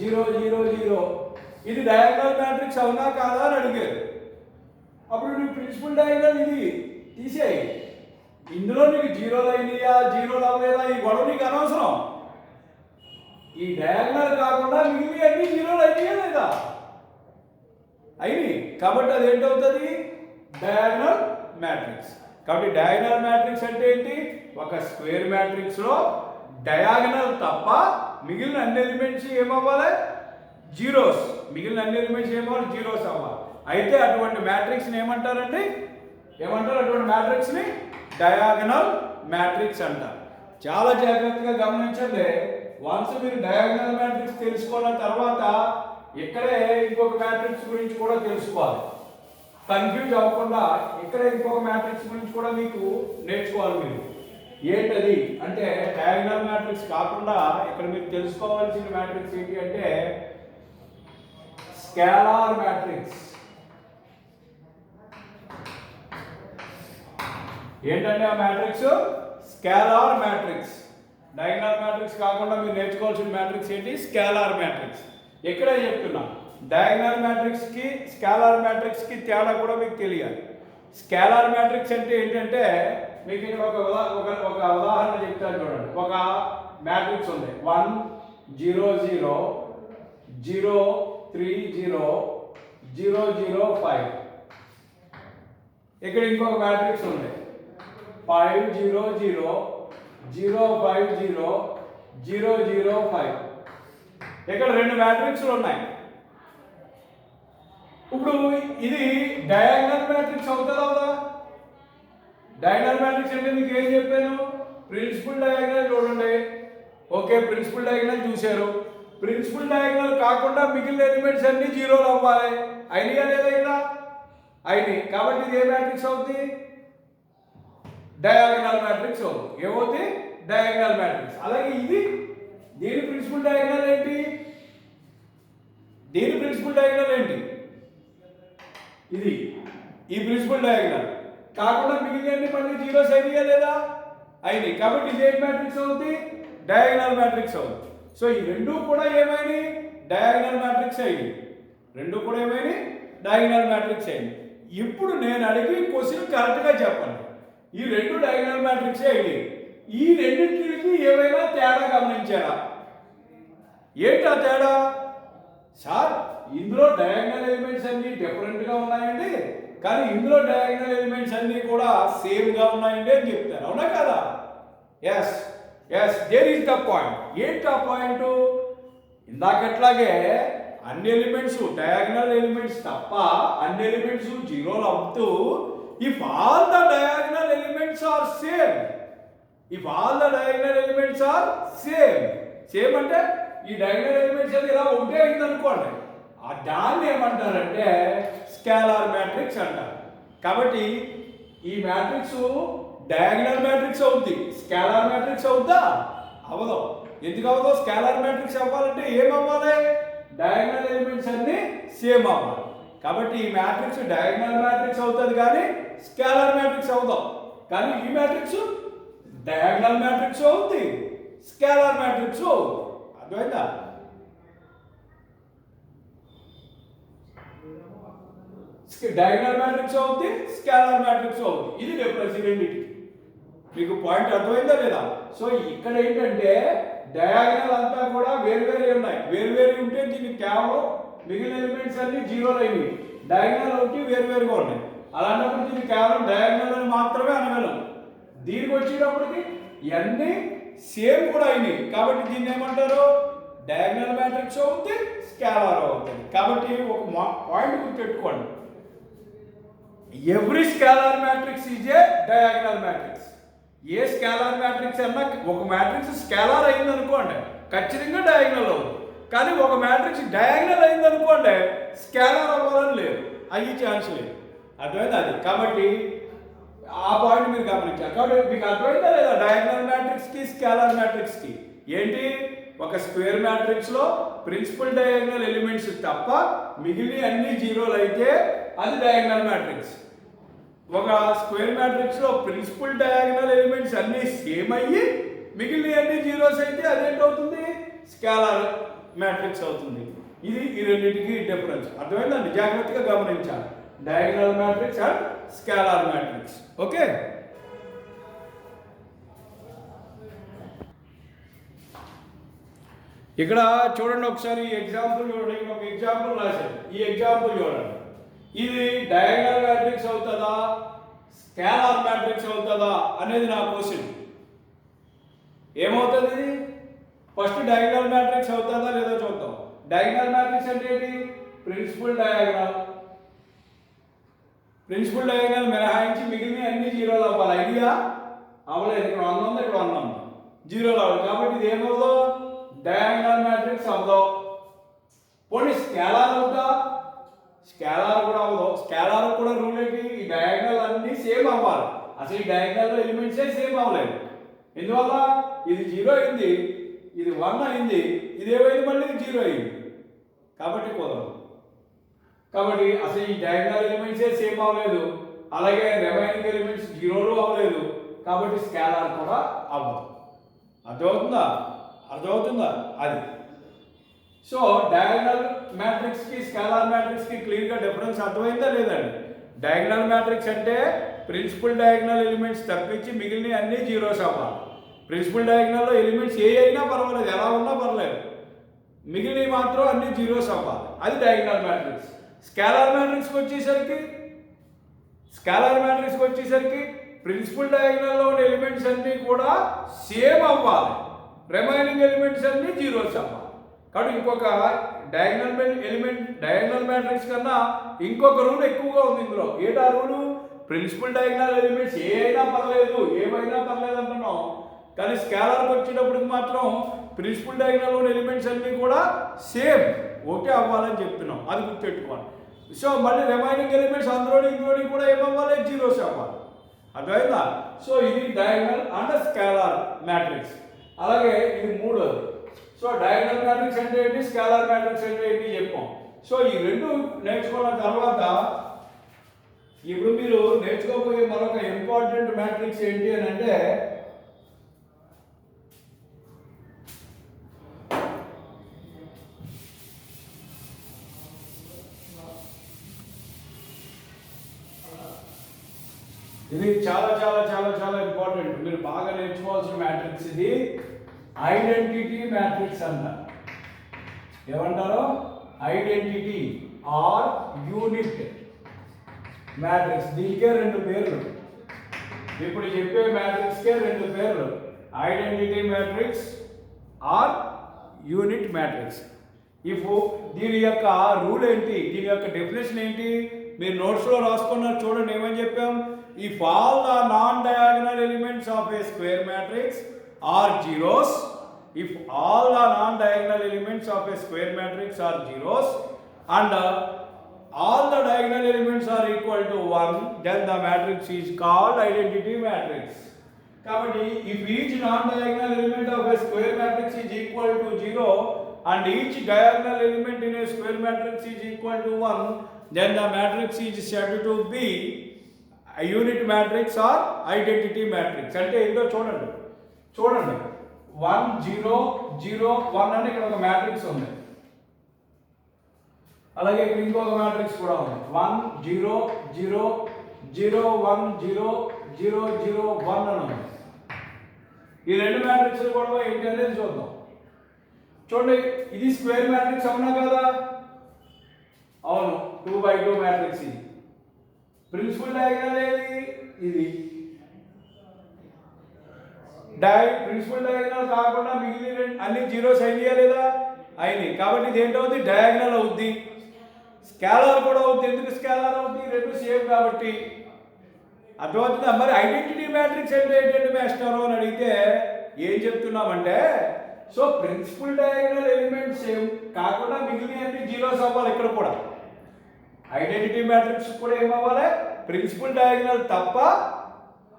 0 0 0 ఇది డయాగనల్ మ్యాట్రిక్స్ అవునా కాదా అని అడిగారు. అప్పుడు నువ్వు ప్రిన్సిపల్ డయాగనల్ ఇది తీసేయి, ఇందులో నీకు జీరోలు అయినాయా జీరోలు అవ్వలేదా ఈ గొడవ నీకు అనవసరం. ఈ డయాగనల్ కాకుండా మిగిలిన అన్ని జీరోలు అయినాయా లేదా, అయినాయి. కాబట్టి అది ఏంటవుతుంది, డయాగనల్ మ్యాట్రిక్స్. కాబట్టి డయాగనల్ మ్యాట్రిక్స్ అంటే ఏంటి, ఒక స్క్వేర్ మ్యాట్రిక్స్లో డయాగనల్ తప్ప మిగిలిన అన్ని ఎలిమెంట్స్ ఏమవ్వాలి, జీరోస్. మిగిలిన అన్ని ఎలిమెంట్స్ ఏమవ్వాలి, జీరోస్ అవ్వాలి. అయితే అటువంటి మ్యాట్రిక్స్ని ఏమంటారండి, అటువంటి మ్యాట్రిక్స్ని డయాగనల్ మ్యాట్రిక్స్ అంటారు. చాలా జాగ్రత్తగా గమనించండి. వన్స్ మీరు డయాగనల్ మ్యాట్రిక్స్ తెలుసుకున్న తర్వాత ఇక్కడే ఇంకొక మ్యాట్రిక్స్ గురించి కూడా తెలుసుకోవాలి. కన్ఫ్యూజ్ అవ్వకుండా ఇక్కడే ఇంకొక మ్యాట్రిక్స్ గురించి కూడా మీకు నేర్చుకోవాలి. మీరు ఏంటది అంటే డయాగనల్ మ్యాట్రిక్స్ కాకుండా ఇక్కడ మీరు తెలుసుకోవాల్సిన మ్యాట్రిక్స్ ఏంటి అంటే స్కేలార్ మ్యాట్రిక్స్. ఏంటంటే ఆ matrix scalar matrix. Diagonal matrix కాకుండా మీరు నేర్చుకోవాల్సిన మ్యాట్రిక్స్ ఏంటి, స్కేలార్ మ్యాట్రిక్స్. ఎక్కడే చెప్తున్నా, డయాగనల్ మ్యాట్రిక్స్ కి స్కేలార్ మ్యాట్రిక్స్ కి తేడా కూడా మీకు తెలియాలి. స్కేలార్ మ్యాట్రిక్స్ అంటే ఏంటంటే మీకు ఇక్కడ ఒక ఉదాహరణ చెప్తాను చూడండి. ఒక మ్యాట్రిక్స్ ఉంది 1 0 0 0 3 0 0 0 5. ఇక్కడ ఇంకొక మ్యాట్రిక్స్ ఉంది 5 0 0 0 5 0 0 0 5. ఇక్కడ రెండు మ్యాట్రిక్స్లు ఉన్నాయి. ఇప్పుడు ఇది డయాగనల్ మ్యాట్రిక్స్ అవుతుందా అవుదా? డయాగనల్ మ్యాట్రిక్స్ అంటే మీకు ఏం చెప్పాను, ప్రిన్సిపల్ డయాగనల్ చూడండి. ఓకే, ప్రిన్సిపల్ డయాగనల్ చూశారు. ప్రిన్సిపల్ డయాగనల్ కాకుండా మిగిలిన ఎలిమెంట్స్ అన్ని జీరోలు అవ్వాలి. అయినా లేదా ఇక్కడ అయినాయి. కాబట్టి ఇది ఏ మ్యాట్రిక్స్ అవుతుంది, డయాగనల్ మ్యాట్రిక్స్ అవుతుంది. ఏమవుతుంది, డయాగనల్ మ్యాట్రిక్స్. అలాగే ఇది దీని ప్రిన్సిపల్ డయాగనల్ ఏంటి, దీని ప్రిన్సిపల్ డయాగనల్ ఏంటి, ఇది ఈ ప్రిన్సిపల్ డయాగనల్ కాకుండా మిగిలిన మళ్ళీ జీరోస్ అయినాయా లేదా, అయినాయి. కాబట్టి ఇది ఏం మ్యాట్రిక్స్ అవుతుంది, డయాగనల్ మ్యాట్రిక్స్ అవుతుంది. సో ఈ రెండు కూడా ఏమైనాయి, డయాగనల్ మ్యాట్రిక్స్ అయింది. రెండు కూడా ఏమైనాయి, డయాగనల్ మ్యాట్రిక్స్ అయింది. ఇప్పుడు నేను అడిగి క్వశ్చన్ కరెక్ట్గా చెప్పండి. ఈ రెండు డయాగనల్ మ్యాట్రిక్స్ అయింది. ఈ రెండింటికి ఏమైనా తేడా గమనించారా? ఏంటా తేడా? సార్ ఇందులో డయాగ్నల్ ఎలిమెంట్స్ అన్ని డిఫరెంట్ గా ఉన్నాయండి, కానీ ఇందులో డయాగ్నల్ ఎలిమెంట్స్ అన్ని కూడా సేమ్ గా ఉన్నాయండి అని చెప్తారు. అవునా కదా? Yes yes, there is the point. ఏంటి ఆ పాయింట్? ఇందాకట్లాగే అన్ని ఎలిమెంట్స్ డయాగ్నల్ ఎలిమెంట్స్ తప్ప అన్ని ఎలిమెంట్స్ జీరోలు అవుతూ if all the diagonal elements are same, if all the diagonal elements are same, same అంటే ఈ డయాగ్నల్ ఎలిమెంట్స్ అనేది ఇలా ఒకటే అయింది అనుకోండి, ఆ దాన్ని ఏమంటారంటే స్కేలార్ మ్యాట్రిక్స్ అంటారు. కాబట్టి ఈ మ్యాట్రిక్స్ డయాగ్నల్ మ్యాట్రిక్స్ అవుద్ది, స్కేలార్ మ్యాట్రిక్స్ అవుద్దా? అవదు. ఎందుకు అవదో? స్కేలార్ మ్యాట్రిక్స్ అవ్వాలంటే ఏమవ్వాలి? డయాగ్నల్ ఎలిమెంట్స్ అన్ని సేమ్ అవ్వాలి. కాబట్టి ఈ మ్యాట్రిక్స్ డయాగ్నల్ మ్యాట్రిక్స్ అవుతుంది కానీ స్కేలార్ మ్యాట్రిక్స్ అవుదాం. కానీ ఈ మ్యాట్రిక్స్ డయాగ్నల్ మ్యాట్రిక్స్ అవుతుంది, స్కేలార్ మ్యాట్రిక్స్ అవుతుంది. అర్థమైందా? డయాగ్నల్ మ్యాట్రిక్స్ అవుతుంది, స్కేలార్ మ్యాట్రిక్స్ అవుతుంది. ఇది డిఫరెన్స్ రెండింటికి. మీకు పాయింట్ అర్థమైందా లేదా? సో ఇక్కడ ఏంటంటే డయాగ్నల్ అంతా కూడా వేరువేరు ఉన్నాయి. వేరువేరు ఉంటే దీనికి కేవలం మిగిలిన ఎలిమెంట్స్ అన్ని జీరోలు అయినాయి. డయాగ్నల్ ఒకటి వేరువేరుగా ఉన్నాయి. అలాంటప్పుడు దీనికి కేవలం డయాగ్నల్ అని మాత్రమే అనగలం. దీనికి వచ్చేటప్పటికి ఇవన్నీ సేమ్ కూడా అయినాయి. కాబట్టి దీన్ని ఏమంటారు? డయాగ్నల్ మ్యాట్రిక్స్ అవుతుంది, స్కేలార్ అవుతుంది. కాబట్టి ఒక పాయింట్ గుర్తుపెట్టుకోండి, every scalar matrix is a diagonal matrix. A scalar matrix అన్నా ఒక మ్యాట్రిక్స్ స్కేలార్ అయింది అనుకోండి ఖచ్చితంగా డయాగ్నల్ అవుతుంది. కానీ ఒక మ్యాట్రిక్స్ డయాగ్నల్ అయింది అనుకోండి స్కేలార్ అవ్వాలని లేదు, అయ్యి ఛాన్స్ లేదు. అర్థమైందా? అది కాబట్టి ఆ పాయింట్ మీరు గమనించాలి. కాబట్టి మీకు అర్థమైందా లేదా? డయాగ్నల్ మ్యాట్రిక్స్కి స్కేలార్ మ్యాట్రిక్స్కి ఏంటి? ఒక స్క్వేర్ మ్యాట్రిక్స్లో ప్రిన్సిపల్ డయాగ్నల్ ఎలిమెంట్స్ తప్ప మిగిలిన అన్ని జీరోలు అయితే అది డయాగ్నల్ మ్యాట్రిక్స్. ఒక స్క్వేర్ మ్యాట్రిక్స్ లో ప్రిన్సిపల్ డయాగ్నల్ ఎలిమెంట్స్ అన్ని సేమ్ అయ్యి మిగిలిన అన్ని జీరోస్ అయితే అదేంటవుతుంది? స్కేలార్ మ్యాట్రిక్స్ అవుతుంది. ఇది ఈ రెండింటికి డిఫరెన్స్. అర్థమైందండి? జాగ్రత్తగా గమనించాలి. Diagonal matrix and scalar matrix. Okay, ఇక్కడ చూడండి ఒకసారి ఎగ్జాంపుల్ చూడండి. ఒక ఎగ్జాంపుల్ రాశారు. ఈ ఎగ్జాంపుల్ చూడండి. ఇది డయాగ్నల్ మ్యాట్రిక్స్ అవుతుందా, స్కేలార్ మ్యాట్రిక్స్ అవుతుందా అనేది నా క్వశ్చన్. ఏమవుతుంది ఇది? ఫస్ట్ డయాగ్నల్ మ్యాట్రిక్స్ అవుతుందా లేదో చూద్దాం. డయాగ్నల్ మ్యాట్రిక్స్ అంటే ఏంటి? Principal diagonal. ప్రిన్సిపల్ డయాగ్నల్ మినహాయించి మిగిలిన అన్ని జీరోలు అవ్వాలి. ఐడియా అవ్వలేదు. ఇక్కడ 100 ఉంది, ఇక్కడ 100 ఉంది, జీరోలు అవ్వాలి. కాబట్టి ఇది ఏమవుదో? డయాగ్నల్ మ్యాట్రిక్స్ అవ్వదు. పోనీ స్కేలార్ అవుతా? స్కేలార్ కూడా అవ్వదు. స్కేలార్ కూడా రూల్ ఏంటి? ఈ డయాగ్నల్ అన్ని సేమ్ అవ్వాలి. అసలు ఈ డయాగ్నల్ ఎలిమెంట్సే సేమ్ అవ్వలేదు. ఎందువల్ల? ఇది 0 అయింది, ఇది 1 అయింది, ఇది ఏమైంది? మళ్ళీ 0 అయింది. కాబట్టి కుదరదు. కాబట్టి అసలు ఈ డయాగ్నల్ ఎలిమెంట్సే సేమ్ అవ్వలేదు, అలాగే రిమైనింగ్ ఎలిమెంట్స్ జీరోలు అవ్వలేదు. కాబట్టి స్కేలార్ కూడా అవ్వదు. అర్థమవుతుందా? అర్థమవుతుందా? అది. సో డయాగ్నల్ మ్యాట్రిక్స్ కి స్కేలార్ మ్యాట్రిక్స్ కి క్లియర్ గా డిఫరెన్స్ అర్థమైందా లేదండి? డయాగ్నల్ మ్యాట్రిక్స్ అంటే ప్రిన్సిపల్ డయాగ్నల్ ఎలిమెంట్స్ తప్పించి మిగిలిన అన్ని జీరోస్ అవ్వాలి. ప్రిన్సిపల్ డయాగ్నల్లో ఎలిమెంట్స్ ఏ అయినా పర్వాలేదు, ఎలా ఉన్నా పర్లేదు, మిగిలినవి మాత్రం అన్ని జీరోస్ అవ్వాలి. అది డయాగ్నల్ మ్యాట్రిక్స్. స్కేలార్ మ్యాట్రిక్స్కి వచ్చేసరికి ప్రిన్సిపల్ డయాగ్నల్లో ఉన్న ఎలిమెంట్స్ అన్నీ కూడా సేమ్ అవ్వాలి, రిమైనింగ్ ఎలిమెంట్స్ అన్ని జీరోస్ అవ్వాలి. కాబట్టి ఇంకొక డయాగ్నల్ మ్యాట్రిక్స్ కన్నా ఇంకొక రూల్ ఎక్కువగా ఉంది ఇందులో. ఏటా రూలు? ప్రిన్సిపల్ డయాగ్నల్ ఎలిమెంట్స్ ఏ అయినా పర్లేదు, ఏమైనా పర్లేదు అంటున్నాం. కానీ స్కేలార్కి వచ్చేటప్పటికి మాత్రం ప్రిన్సిపల్ డయాగ్నల్లో ఉన్న ఎలిమెంట్స్ అన్నీ కూడా సేమ్ ఒకటే అవ్వాలని చెప్తున్నాం. అది గుర్తుపెట్టుకోవాలి. సో మళ్ళీ రిమైనింగ్ ఎలిమెంట్స్ ఇందులోని కూడా ఏమవ్వాలి? జీరోస్ అవ్వాలి. అర్థమైందా? సో ఇది డయాగ్నల్ అండ్ స్కేలార్ మ్యాట్రిక్స్. అలాగే ఇది మూడోది. సో డయాగ్నల్ మ్యాట్రిక్స్ అంటే ఏంటి, స్కేలార్ మ్యాట్రిక్స్ అంటే ఏంటి చెప్పాం. సో ఈ రెండు నేర్చుకున్న తర్వాత ఇప్పుడు మీరు నేర్చుకోబోయే మరొక ఇంపార్టెంట్ మ్యాట్రిక్స్ ఏంటి అని అంటే ఇది చాలా చాలా చాలా చాలా ఇంపార్టెంట్. మీరు బాగా నేర్చుకోవాల్సిన మ్యాట్రిక్స్ ఇది. ఐడెంటిటీ మ్యాట్రిక్స్ అంటారు. ఏమంటారు? Identity or unit matrix. దీనికే రెండు పేర్లు, ఇప్పుడు చెప్పే మ్యాట్రిక్స్కే రెండు పేర్లు, identity matrix or unit matrix. If దీని యొక్క రూల్ ఏంటి, దీని యొక్క డెఫినేషన్ ఏంటి, మీరు నోట్స్లో రాసుకున్నారు చూడండి. ఏమని చెప్పాం, if all the non diagonal elements of a square matrix are zeros, if all the non-diagonal elements of a square matrix are zeros and all the diagonal elements are equal to 1, then the matrix is called identity matrix. Kabatti if each non-diagonal element of a square matrix is equal to 0 and each diagonal element in a square matrix is equal to 1, then the matrix is said to be a unit matrix or identity matrix. అంటే ఏంటో చూడండి 1 0 0 1 అని ఇక్కడ ఒక మ్యాట్రిక్స్ ఉంది, అలాగే ఇక్కడ ఇంకొక మ్యాట్రిక్స్ కూడా ఉంది 1 0 0 0 1 0 0 0 1 అని ఉంది. ఈ రెండు మ్యాట్రిక్స్లు కూడా ఏంటి అనేది చూద్దాం. చూడండి, ఇది స్క్వేర్ మ్యాట్రిక్స్ అవునా కదా? అవును, 2/2 మ్యాట్రిక్స్. ఇది ప్రిన్సిపల్ డయాగ్నల్ ఏది? ఇది ప్రిన్సిపల్ డయాగ్నల్ కాకుండా మిగిలిన అన్ని జీరోస్ అయినాయా లేదా? అయినాయి. కాబట్టి ఇది ఏంటవుతుంది? డయాగ్నల్ అవుద్ది. స్కేలార్ కూడా అవుద్ది. ఎందుకు స్కేలార్ అవుద్ది? రెండు సేమ్ కాబట్టి. అర్థమవుతుందా? మరి ఐడెంటిటీ మ్యాట్రిక్స్ అంటే ఏంటంటే మాస్టర్ అని అడిగితే ఏం చెప్తున్నామంటే, so principal diagonal elements same కాకుండా మిగిలిన అన్ని జీరోస్ అవ్వాలి. ఇక్కడ కూడా ఐడెంటిటీ మ్యాట్రిక్స్ కూడా ఏమవ్వాలి? ప్రిన్సిపల్ డయాగ్నల్ తప్ప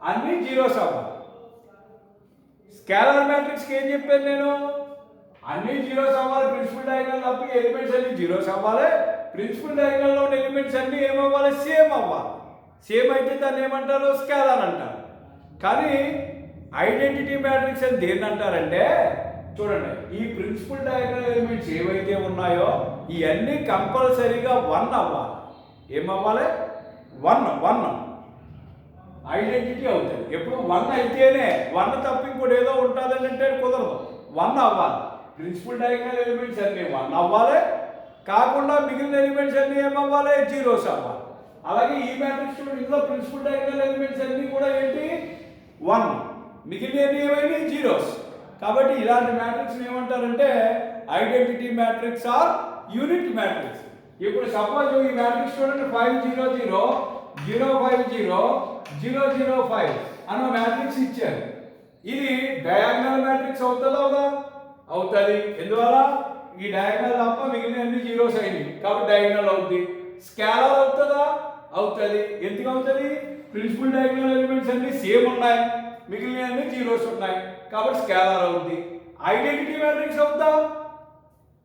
అన్ని జీరోస్ అవ్వాలి. స్కేలార్ మ్యాట్రిక్స్కి ఏం చెప్పాను నేను? అన్ని జీరోస్ అవ్వాలి. ప్రిన్సిపల్ డయాగ్నల్ తప్ప ఎలిమెంట్స్ అన్ని జీరోస్ అవ్వాలి. ప్రిన్సిపల్ డయాగ్నల్లో ఉన్న ఎలిమెంట్స్ అన్ని ఏమవ్వాలి? సేమ్ అవ్వాలి. సేమ్ అయితే దాన్ని ఏమంటారు? స్కేలార్ అంటారు. కానీ ఐడెంటిటీ మ్యాట్రిక్స్ అని దేన్ని అంటారంటే, చూడండి, ఈ ప్రిన్సిపల్ డయాగ్నల్ ఎలిమెంట్స్ ఏవైతే ఉన్నాయో ఇవన్నీ కంపల్సరీగా 1 అవ్వాలి. ఏమవ్వాలి? 1 ఐడెంటిటీ అవుతుంది. ఎప్పుడు 1 అయితేనే, 1 తప్ప ఇంకోటి ఏదో ఉంటుందని అంటే కుదరదు. 1 అవ్వాలి. ప్రిన్సిపల్ డయాగ్నల్ ఎలిమెంట్స్ అన్నీ 1 అవ్వాలి. కాకుండా మిగిలిన ఎలిమెంట్స్ అన్నీ ఏమవ్వాలి? జీరోస్ అవ్వాలి. అలాగే ఈ మ్యాట్రిక్స్ ఇందులో ప్రిన్సిపల్ డయాగ్నల్ ఎలిమెంట్స్ అన్నీ కూడా ఏంటి? 1, మిగిలినవి ఏమైనా జీరోస్. కాబట్టి ఇలాంటి మ్యాట్రిక్స్ ఏమంటారంటే identity matrix or unit matrix. ఇప్పుడు సపోజ్ ఈ మ్యాట్రిక్స్ చూడండి, 5 0 0 0 5 0 0 0 5 అన్న మ్యాట్రిక్స్ ఇచ్చారు. ఇది డయాగ్నల్ మ్యాట్రిక్స్ అవుతుందా? అవుతుంది. ఎందువల్ల? ఈ డయాగ్నల్ తప్ప మిగిలిన అన్ని జీరోస్ అయినాయి కాబట్టి డయాగ్నల్ అవుతుంది. స్కేలార్ అవుతుందా? అవుతుంది. ఎందుకు అవుతుంది? ప్రిన్సిపల్ డయాగ్నల్ ఎలిమెంట్స్ అన్ని సేమ్ ఉన్నాయి, మిగిలిన అన్ని జీరోస్ ఉన్నాయి కాబట్టి స్కేలార్ అవుతుంది. ఐడెంటిటీ మ్యాట్రిక్స్ అవుతా?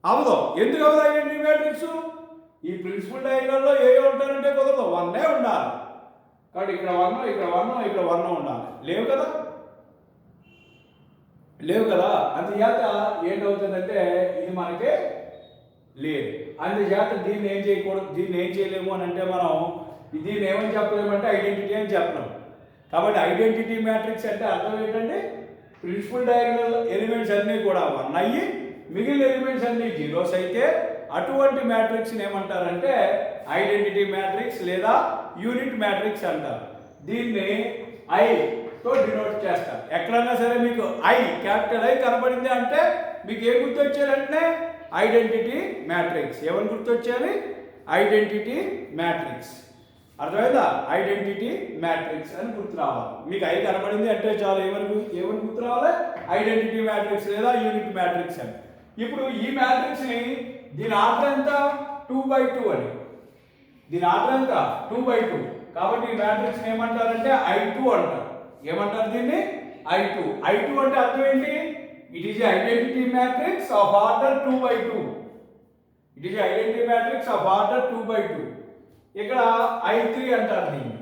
అవదు. ఎందుకు అవ్వదు ఐడెంటిటీ మ్యాట్రిక్స్? ఈ ప్రిన్సిపల్ డయాగ్నల్లో ఏ ఉంటారంటే కుదరదు, 1 ఉండాలి. కాబట్టి ఇక్కడ 1 ఇక్కడ 1 ఇక్కడ 1 ఉండాలి. లేవు కదా. అందుచేత ఏంటవుతుందంటే ఇది మనకి లేదు. అందుచేత దీన్ని ఏం చేయకూడదు, దీన్ని ఏం చేయలేము అని అంటే మనం దీన్ని ఏమని చెప్పలేమంటే ఐడెంటిటీ అని చెప్పలేము. కాబట్టి ఐడెంటిటీ మ్యాట్రిక్స్ అంటే అర్థం ఏంటంటే ప్రిన్సిపల్ డయాగ్నల్ ఎలిమెంట్స్ అన్నీ కూడా 1 అయ్యి మిగిలిన ఎలిమెంట్స్ అన్నీ జీరోస్ అయితే అటువంటి మ్యాట్రిక్స్ని ఏమంటారంటే ఐడెంటిటీ మ్యాట్రిక్స్ లేదా యూనిట్ మ్యాట్రిక్స్ అంటారు. దీన్ని ఐతో డినోట్ చేస్తారు. ఎక్కడైనా సరే మీకు క్యాపిటల్ ఐ కనబడింది అంటే మీకు ఏం గుర్తొచ్చారంటే ఐడెంటిటీ మ్యాట్రిక్స్. ఏమని గుర్తొచ్చారు? Identity matrix. అర్థమైందా? ఐడెంటిటీ మ్యాట్రిక్స్ అని గుర్తు రావాలి. మీకు ఐ కనబడింది అంటే చాలు. ఏమని గుర్తు రావాలి? ఐడెంటిటీ మ్యాట్రిక్స్ లేదా యూనిట్ మ్యాట్రిక్స్ అని. ఇప్పుడు ఈ మ్యాట్రిక్స్ని దీని ఆర్డర్ ఎంత? 2/2 అని. దీని ఆర్డర్ ఎంత? 2/2. కాబట్టి ఈ మ్యాట్రిక్స్ని ఏమంటారంటే I2 అంటారు. ఏమంటారు దీన్ని? I2 అంటే అర్థం ఏంటి? It is identity matrix of order 2/2. It is identity matrix of order 2/2. ఇక్కడ I3 అంటారు దీన్ని.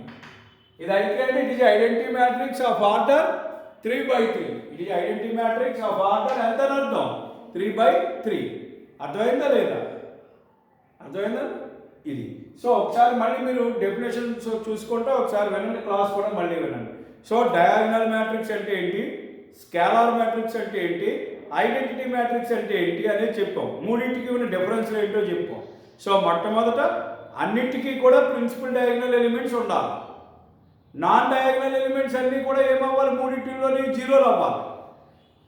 ఇది I3 అంటే it is identity matrix of order 3/3. It is identity matrix of order ఎంత అని అర్థం? 3/3. అర్థమైందా లేదా? అర్థమైందా? ఇది. సో ఒకసారి మళ్ళీ మీరు డెఫినేషన్ చూసుకుంటే ఒకసారి వినండి, క్లాస్ కూడా మళ్ళీ వినండి. సో డయాగ్నల్ మ్యాట్రిక్స్ అంటే ఏంటి, స్కేలార్ మ్యాట్రిక్స్ అంటే ఏంటి, ఐడెంటిటీ మ్యాట్రిక్స్ అంటే ఏంటి అనేది చెప్పాం, మూడింటికి ఉన్న డిఫరెన్స్ ఏంటో చెప్పాం. సో మొట్టమొదట అన్నిటికీ కూడా ప్రిన్సిపల్ డయాగ్నల్ ఎలిమెంట్స్ ఉండాలి. నాన్ డయాగ్నల్ ఎలిమెంట్స్ అన్నీ కూడా ఏమవ్వాలి, మూడింటిలోని జీరోలు అవ్వాలి.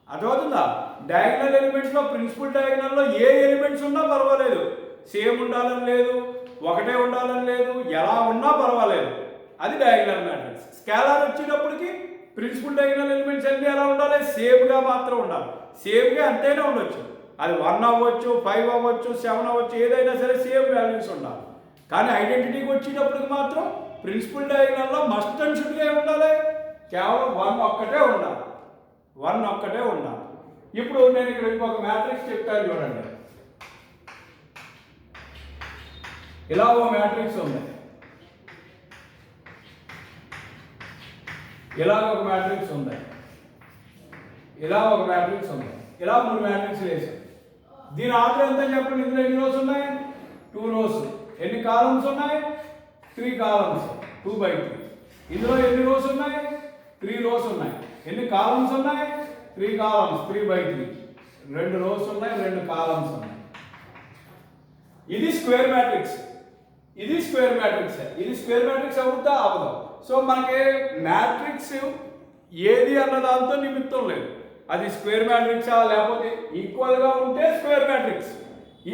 అర్థమవుతుందా? డయాగ్నల్ ఎలిమెంట్స్లో ప్రిన్సిపల్ డయాగ్నల్లో ఏ ఎలిమెంట్స్ ఉన్నా పర్వాలేదు, సేమ్ ఉండాలని లేదు, ఒకటే ఉండాలని లేదు, ఎలా ఉన్నా పర్వాలేదు, అది డయాగ్నల్ మ్యాట్రిక్స్. స్కేలార్ వచ్చేటప్పటికి ప్రిన్సిపల్ డయాగ్నల్ ఎలిమెంట్స్ అన్నీ ఎలా ఉండాలి, సేమ్గా మాత్రం ఉండాలి. సేమ్గా అంతేనే ఉండొచ్చు, అది 1 అవ్వచ్చు, 5 అవ్వచ్చు, 7 అవ్వచ్చు, ఏదైనా సరే సేమ్ వాల్యూస్ ఉండాలి. కానీ ఐడెంటిటీకి వచ్చేటప్పటికి మాత్రం ప్రిన్సిపల్ డయాగ్నల్లో మస్ట్ అండ్ షుడ్గా ఉండాలి, కేవలం 1 ఒక్కటే ఉండాలి, 1 ఒక్కటే ఉండాలి. ఇప్పుడు నేను ఇక్కడ ఇంకొక మ్యాట్రిక్స్ చెప్తాను చూడండి. ఇలా ఓ మ్యాట్రిక్స్ ఉంది, ఇలా ఒక మ్యాట్రిక్స్ ఉంది, ఇలా ఒక మ్యాట్రిక్స్ ఉంది, ఇలా 3 మ్యాట్రిక్స్ వేసాం. దీని ఆర్డర్ ఎంత చెప్పండి. ఇందులో ఎన్ని రోస్ ఉన్నాయి, 2 రోస్. ఎన్ని కాలమ్స్ ఉన్నాయి, 3 కాలమ్స్, 2/3. ఇందులో ఎన్ని రోస్ ఉన్నాయి, 3 రోస్ ఉన్నాయి. ఎన్ని కాలమ్స్ ఉన్నాయి, 3 కాలమ్స్, 3/3. 2 రోస్ ఉన్నాయి, 2 కాలమ్స్ ఉన్నాయి. ఇది స్క్వేర్ మ్యాట్రిక్స్, ఇది స్క్వేర్ మ్యాట్రిక్స్. ఇది స్క్వేర్ మ్యాట్రిక్స్ అవుతా అవదు. సో మనకి మ్యాట్రిక్స్ ఏది అన్న దాంతో నిమిత్తం లేదు, అది స్క్వేర్ మ్యాట్రిక్సా లేకపోతే ఈక్వల్గా ఉంటే స్క్వేర్ మ్యాట్రిక్స్,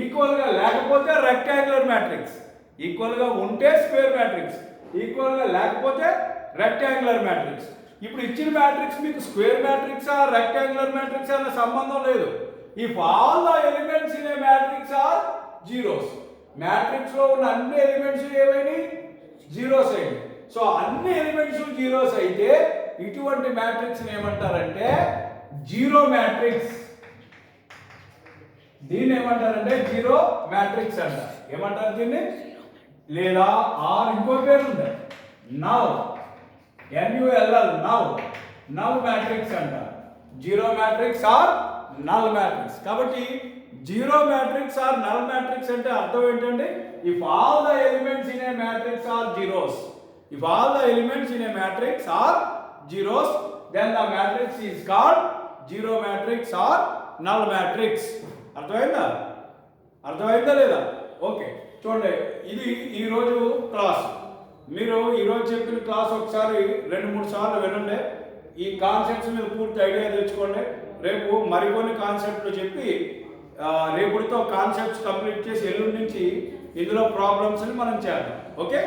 ఈక్వల్గా లేకపోతే రెక్టాంగులర్ మ్యాట్రిక్స్. ఈక్వల్గా ఉంటే స్క్వేర్ మ్యాట్రిక్స్, ఈక్వల్గా లేకపోతే రెక్టాంగులర్ మ్యాట్రిక్స్. ఇప్పుడు ఇచ్చిన మ్యాట్రిక్స్ మీకు స్క్వేర్ మ్యాట్రిక్సా రెక్టాంగులర్ మ్యాట్రిక్స్ అన్న సంబంధం లేదు. If all the elements in a matrix are zeros, మ్యాట్రిక్స్లో ఉన్న అన్ని ఎలిమెంట్స్ ఏమైనాయి, జీరోస్ అయ్యాయి. సో అన్ని ఎలిమెంట్స్ జీరోస్ అయితే ఇటువంటి మ్యాట్రిక్స్ ఏమంటారంటే జీరో మ్యాట్రిక్స్. దీన్ని ఏమంటారంటే జీరో మ్యాట్రిక్స్ అంటారు. ఏమంటారు దీన్ని? లేదా ఆర్ ఇంకో పేరు ఉంది, null, NULL, null, null matrix అంటారు. Zero matrix or null matrix. కాబట్టి zero matrix or null matrix అంటే అర్థం ఏంటంటే if all the elements in a matrix are zeros, if all the elements in a matrix are zeros, then the matrix is called zero matrix or null matrix. అర్థమైందా లేదా? ఓకే, చూడండి, ఇది ఈరోజు క్లాస్. మీరు ఈరోజు చెప్పిన క్లాస్ ఒకసారి 2-3 సార్లు వినండి. ఈ కాన్సెప్ట్స్ మీద పూర్తి ఐడియా తెచ్చుకోండి. రేపు మరికొన్ని కాన్సెప్ట్లు చెప్పి రేపుతో కాన్సెప్ట్స్ కంప్లీట్ చేసి ఎల్లుండి నుంచి ఇందులో ప్రాబ్లమ్స్ని మనం చేద్దాం. ఓకే.